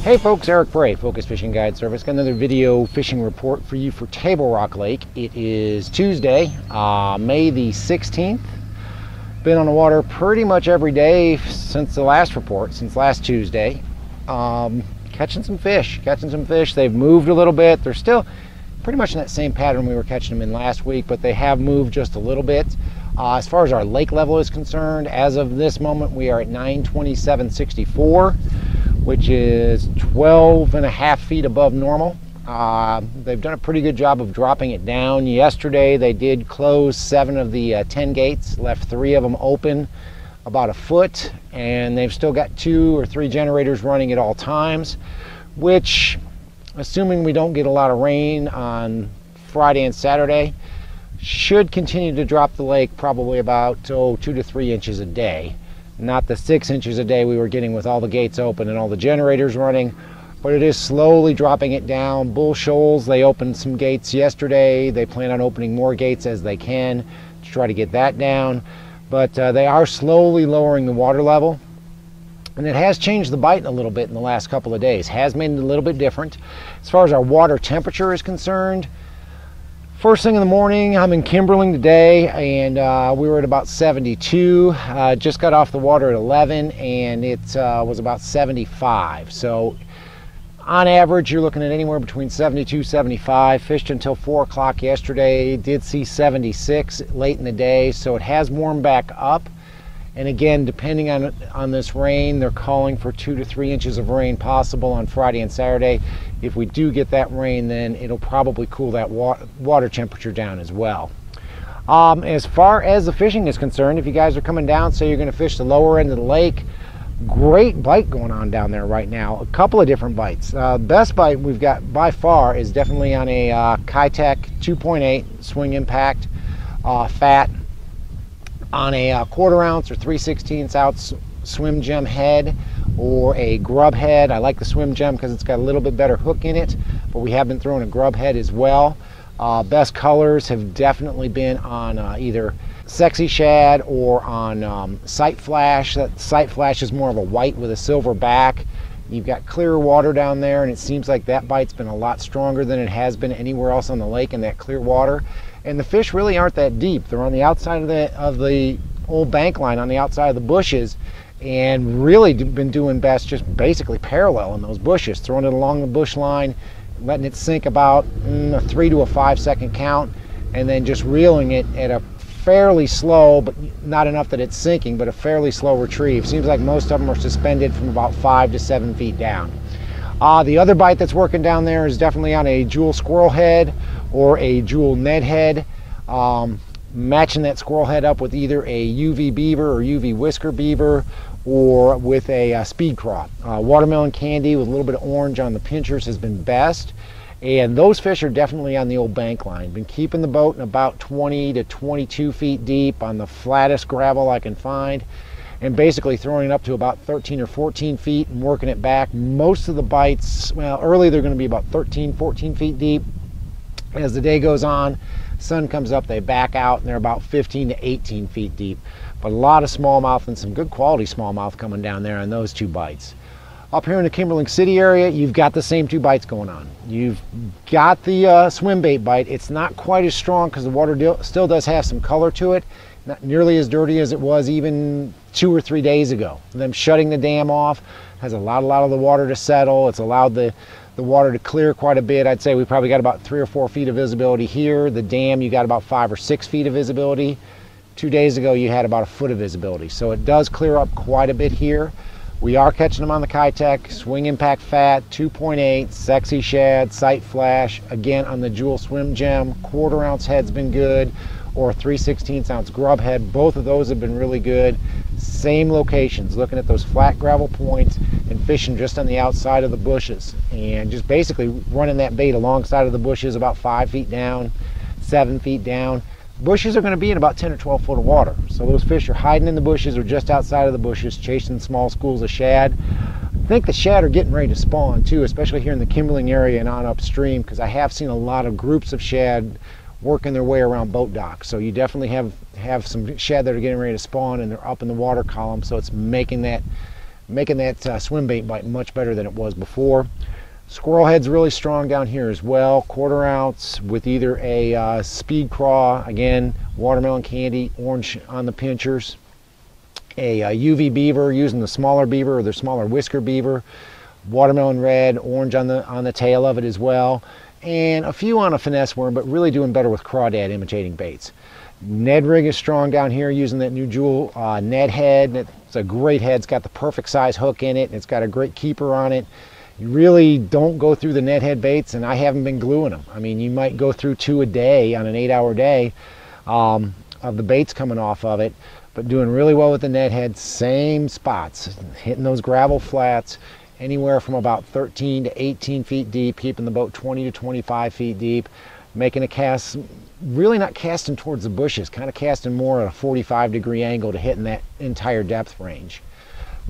Hey folks, Eric Bray, Focus Fishing Guide Service. Got another video fishing report for you for Table Rock Lake. It is Tuesday, May the 16th. Been on the water pretty much every day since the last report, since last Tuesday. Catching some fish. They've moved a little bit. They're still pretty much in that same pattern we were catching them in last week, but they have moved just a little bit. As far as our lake level is concerned, as of this moment, we are at 927.64. which is 12.5 feet above normal. They've done a pretty good job of dropping it down. Yesterday they did close 7 of the 10 gates, left 3 of them open about a foot, and they've still got 2 or 3 generators running at all times, which, assuming we don't get a lot of rain on Friday and Saturday, should continue to drop the lake probably about 2 to 3 inches a day. Not the 6 inches a day we were getting with all the gates open and all the generators running, but it is slowly dropping it down. Bull Shoals, they opened some gates yesterday. They plan on opening more gates as they can to try to get that down, but they are slowly lowering the water level, and it has changed the bite a little bit in the last couple of days. Has made it a little bit different. As far as our water temperature is concerned, first thing in the morning, I'm in Kimberling today, and we were at about 72. Just got off the water at 11, and it was about 75. So on average, you're looking at anywhere between 72, 75. Fished until 4 o'clock yesterday. Did see 76 late in the day, so it has warmed back up. And again, depending on this rain, they're calling for 2 to 3 inches of rain possible on Friday and Saturday. If we do get that rain, then it'll probably cool that water temperature down as well. As far as the fishing is concerned, if you guys are coming down, say you're going to fish the lower end of the lake, great bite going on down there right now. A couple of different bites. Best bite we've got by far is definitely on a Kitech 2.8 swing impact fat, on a 1/4 ounce or 3/16 ounce swim gem head or a grub head. I like the swim gem because it's got a little bit better hook in it, but we have been throwing a grub head as well. Best colors have definitely been on either Sexy Shad or on Sight Flash. That Sight Flash is more of a white with a silver back. You've got clear water down there, and it seems like that bite's been a lot stronger than it has been anywhere else on the lake in that clear water. And the fish really aren't that deep. They're on the outside of the old bank line, on the outside of the bushes, and really been doing best just basically parallel in those bushes, throwing it along the bush line, letting it sink about a 3 to 5 second count, and then just reeling it at a fairly slow, but not enough that it's sinking, but a fairly slow retrieve. Seems like most of them are suspended from about 5 to 7 feet down. The other bite that's working down there is definitely on a jewel squirrel head or a jewel Ned head, matching that squirrel head up with either a UV beaver or UV whisker beaver, or with a speed craw. Watermelon candy with a little bit of orange on the pinchers has been best, and those fish are definitely on the old bank line. Been keeping the boat in about 20 to 22 feet deep on the flattest gravel I can find, and basically throwing it up to about 13 or 14 feet and working it back. Most of the bites, well, early they're going to be about 13, 14 feet deep. As the day goes on, sun comes up, they back out, and they're about 15 to 18 feet deep. But a lot of smallmouth and some good quality smallmouth coming down there on those 2 bites. Up here in the Kimberling City area, you've got the same 2 bites going on. You've got the swim bait bite. It's not quite as strong because the water still does have some color to it. Not nearly as dirty as it was even 2 or 3 days ago. Them shutting the dam off has allowed a lot of the water to settle. It's allowed the water to clear quite a bit. I'd say we probably got about 3 or 4 feet of visibility here. The dam, you got about 5 or 6 feet of visibility. 2 days ago, you had about a foot of visibility. So it does clear up quite a bit here. We are catching them on the Kitech swing impact fat 2.8, Sexy Shad, Sight Flash, again on the jewel swim gem. 1/4 ounce head's been good, or 3/16 ounce grub head. Both of those have been really good. Same locations, looking at those flat gravel points and fishing just on the outside of the bushes, and just basically running that bait alongside of the bushes about 5 feet down, 7 feet down. Bushes are going to be in about 10 or 12 foot of water, so those fish are hiding in the bushes or just outside of the bushes, chasing small schools of shad. I think the shad are getting ready to spawn too, especially here in the Kimberling area and on upstream, because I have seen a lot of groups of shad working their way around boat docks. So you definitely have some shad that are getting ready to spawn, and they're up in the water column, so it's making that making that swim bait bite much better than it was before. Squirrel head's really strong down here as well. 1/4 ounce with either a speed craw, again, watermelon candy, orange on the pinchers, a UV beaver using the smaller beaver or the smaller whisker beaver, watermelon red, orange on the tail of it as well, and a few on a finesse worm, but really doing better with crawdad imitating baits. Ned rig is strong down here using that new Jewel Ned head. It's a great head. It's got the perfect size hook in it. It's got a great keeper on it. You really don't go through the Ned head baits, and I haven't been gluing them. I mean, you might go through 2 a day on an 8-hour day of the baits coming off of it, but doing really well with the Ned head. Same spots, hitting those gravel flats anywhere from about 13 to 18 feet deep, keeping the boat 20 to 25 feet deep, making a cast, really not casting towards the bushes, kind of casting more at a 45-degree angle to hitting that entire depth range.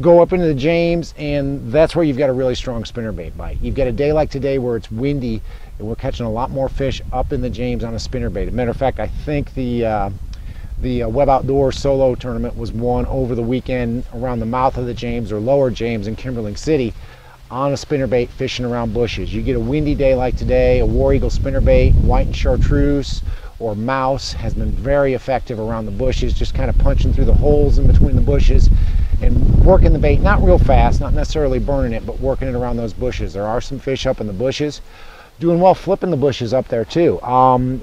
Go up into the James, and that's where you've got a really strong spinnerbait bite. You've got a day like today where it's windy, and we're catching a lot more fish up in the James on a spinnerbait. As a matter of fact, I think the Web Outdoor Solo Tournament was won over the weekend around the mouth of the James or lower James in Kimberling City on a spinnerbait fishing around bushes. You get a windy day like today, a War Eagle spinnerbait, white and chartreuse or mouse has been very effective around the bushes, just kind of punching through the holes in between the bushes and working the bait, not real fast, not necessarily burning it, but working it around those bushes. There are some fish up in the bushes. Doing well flipping the bushes up there too.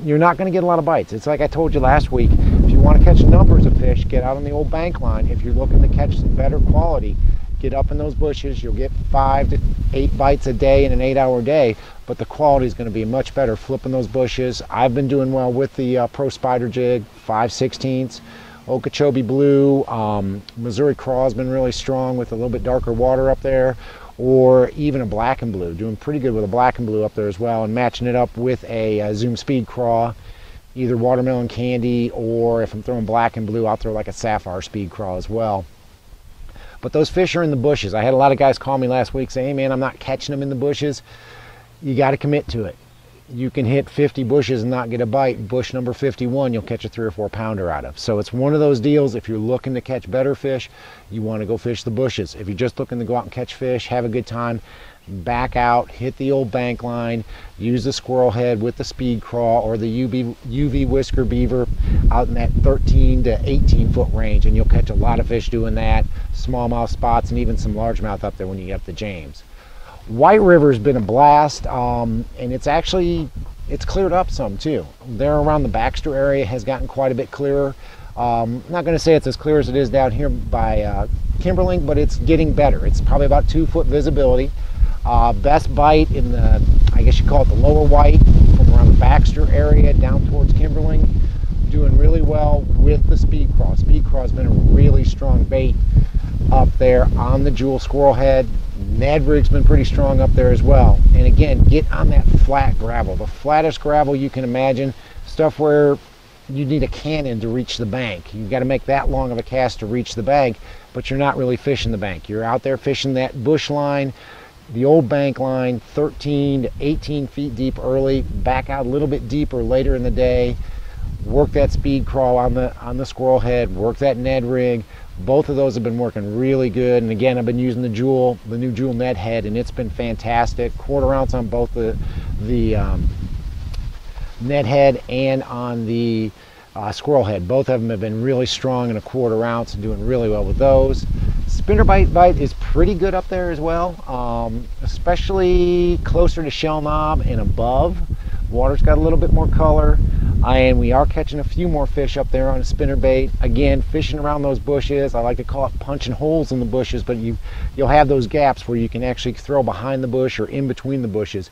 You're not going to get a lot of bites. It's like I told you last week, if you want to catch numbers of fish, get out on the old bank line. If you're looking to catch some better quality, get up in those bushes. You'll get 5 to 8 bites a day in an 8-hour day, but the quality is going to be much better flipping those bushes. I've been doing well with the Pro Spider jig, 5/16, Okeechobee Blue. Missouri Craw's been really strong with a little bit darker water up there, or even a black and blue. Doing pretty good with a black and blue up there as well, and matching it up with a Zoom Speed Craw, either watermelon candy, or if I'm throwing black and blue, I'll throw like a sapphire Speed Craw as well. But those fish are in the bushes. I had a lot of guys call me last week saying, hey man, I'm not catching them in the bushes. You got to commit to it. You can hit 50 bushes and not get a bite. Bush number 51, you'll catch a 3 or 4 pounder out of. So it's one of those deals. If you're looking to catch better fish, you want to go fish the bushes. If you're just looking to go out and catch fish, have a good time, back out, hit the old bank line, use the squirrel head with the Speed Craw or the UV whisker beaver out in that 13 to 18 foot range, and you'll catch a lot of fish doing that. Smallmouth spots and even some largemouth up there when you get up the James. White River's been a blast, and it's cleared up some too. There around the Baxter area has gotten quite a bit clearer. I'm not going to say it's as clear as it is down here by Kimberling, but it's getting better. It's probably about 2 foot visibility. Best bite in the, I guess you call it the lower White, from around the Baxter area down towards Kimberling. Doing really well with the Speed Craw. Speed Craw's been a really strong bait up there on the Jewel Squirrel Head. Ned rig's been pretty strong up there as well. And again, get on that flat gravel, the flattest gravel you can imagine, stuff where you need a cannon to reach the bank. You've got to make that long of a cast to reach the bank, but you're not really fishing the bank. You're out there fishing that bush line, the old bank line, 13 to 18 feet deep early, back out a little bit deeper later in the day, work that Speed Craw on the Squirrel Head, work that Ned rig. Both of those have been working really good, and again, I've been using the new Jewel Ned head, and it's been fantastic. 1/4 ounce on both the Ned head and on the Squirrel Head. Both of them have been really strong in a 1/4 ounce and doing really well with those. Spinnerbait bite is pretty good up there as well, especially closer to Shell Knob and above. Water's got a little bit more color, and we are catching a few more fish up there on a spinnerbait. Again, fishing around those bushes. I like to call it punching holes in the bushes, but you'll have those gaps where you can actually throw behind the bush or in between the bushes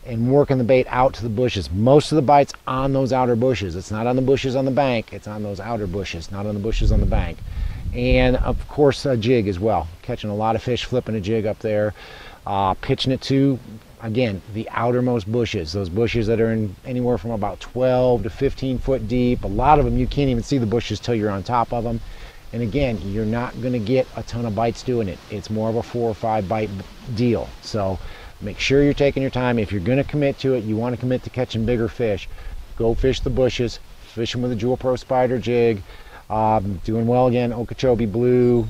and working the bait out to the bushes. Most of the bites on those outer bushes. It's not on the bushes on the bank, it's on those outer bushes, not on the bushes on the bank. And of course a jig as well. Catching a lot of fish flipping a jig up there, pitching it to, again, the outermost bushes, those bushes that are in anywhere from about 12 to 15 foot deep. A lot of them you can't even see the bushes till you're on top of them. And again, you're not going to get a ton of bites doing it. It's more of a 4 or 5 bite deal. So make sure you're taking your time. If you're going to commit to it, you want to commit to catching bigger fish, go fish the bushes, fish them with a Jewel Pro Spider jig. Doing well again, Okeechobee Blue,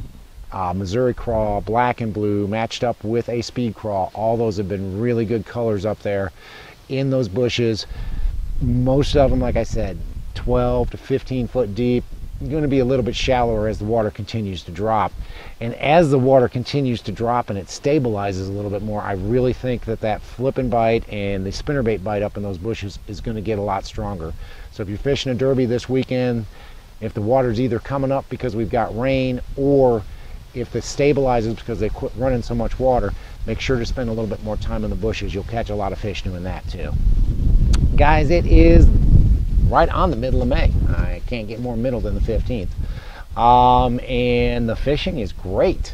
Missouri crawl, black and blue, matched up with a speed crawl. All those have been really good colors up there in those bushes. Most of them, like I said, 12 to 15 foot deep. Going to be a little bit shallower as the water continues to drop. And as the water continues to drop and it stabilizes a little bit more, I really think that that flipping bite and the spinnerbait bite up in those bushes is going to get a lot stronger. So if you're fishing a derby this weekend, if the water's either coming up because we've got rain, or if it stabilizes because they quit running so much water, make sure to spend a little bit more time in the bushes. You'll catch a lot of fish doing that too. Guys, it is right on the middle of May. I can't get more middle than the 15th. And the fishing is great.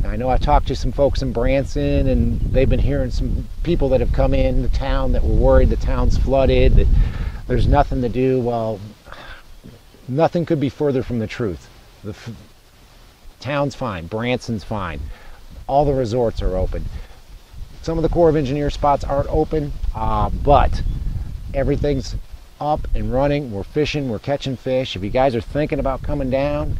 Now, I know I talked to some folks in Branson, and they've been hearing some people that have come in the town that were worried the town's flooded, that there's nothing to do. Well, nothing could be further from the truth. The town's fine. Branson's fine. All the resorts are open. Some of the Corps of Engineers spots aren't open, but everything's up and running. We're fishing, we're catching fish. If you guys are thinking about coming down,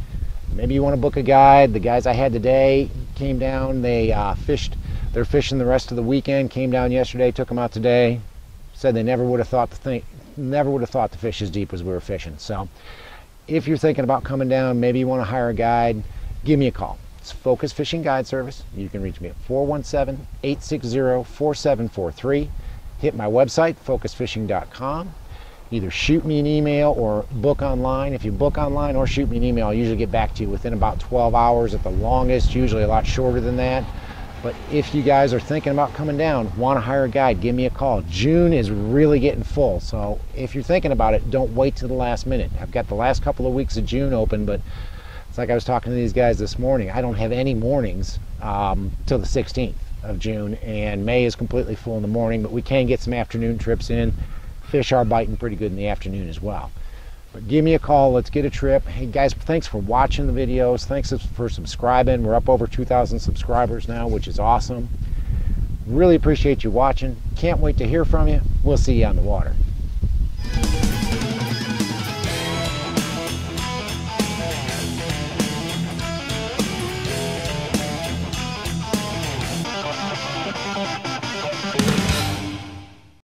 maybe you want to book a guide. The guys I had today came down. They're fishing the rest of the weekend. Came down yesterday, took them out today. Said they never would have thought to fish as deep as we were fishing. So if you're thinking about coming down, maybe you want to hire a guide, give me a call. It's Focus Fishing Guide Service. You can reach me at 417-860-4743. Hit my website, focusfishing.com. Either shoot me an email or book online. If you book online or shoot me an email, I'll usually get back to you within about 12 hours at the longest, usually a lot shorter than that. But if you guys are thinking about coming down, want to hire a guide, give me a call. June is really getting full, so if you're thinking about it, don't wait till the last minute. I've got the last couple of weeks of June open, but it's like I was talking to these guys this morning. I don't have any mornings till the 16th of June, and May is completely full in the morning, but we can get some afternoon trips in. Fish are biting pretty good in the afternoon as well. But give me a call, let's get a trip. Hey guys, thanks for watching the videos. Thanks for subscribing. We're up over 2,000 subscribers now, which is awesome. Really appreciate you watching. Can't wait to hear from you. We'll see you on the water.